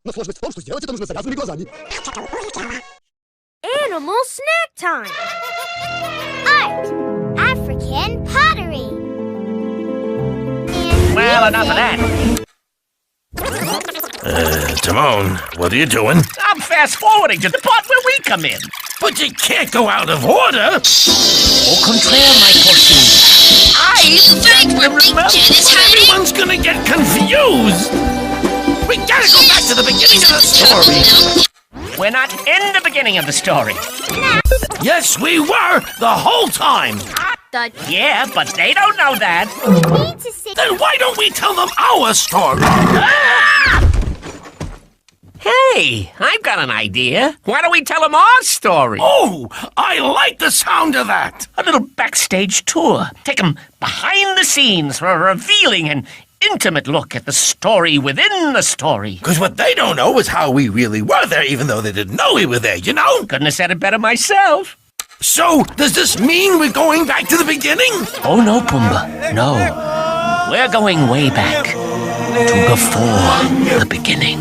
Но сложность в том, что сделать это нужно завязанными глазами. Animal snack time! Art! African pottery! Well, enough of that. Timon, what are you doing? I'm fast-forwarding to the part where we come in. But you can't go out of order! Au contraire, my course. I remember. Everyone's gonna get confused! We gotta go back to the beginning of the story! We're not in the beginning of the story. Yes, we were! The whole time! Yeah, but they don't know that. Then why don't we tell them our story? Hey, I've got an idea. Why don't we tell them our story? Oh, I like the sound of that! A little backstage tour. Take them behind the scenes for a revealing and intimate look at the story within the story. Because what they don't know is how we really were there, even though they didn't know we were there, you know? Couldn't have said it better myself. So, does this mean we're going back to the beginning? Oh, no, Pumbaa. No. We're going way back to before the beginning.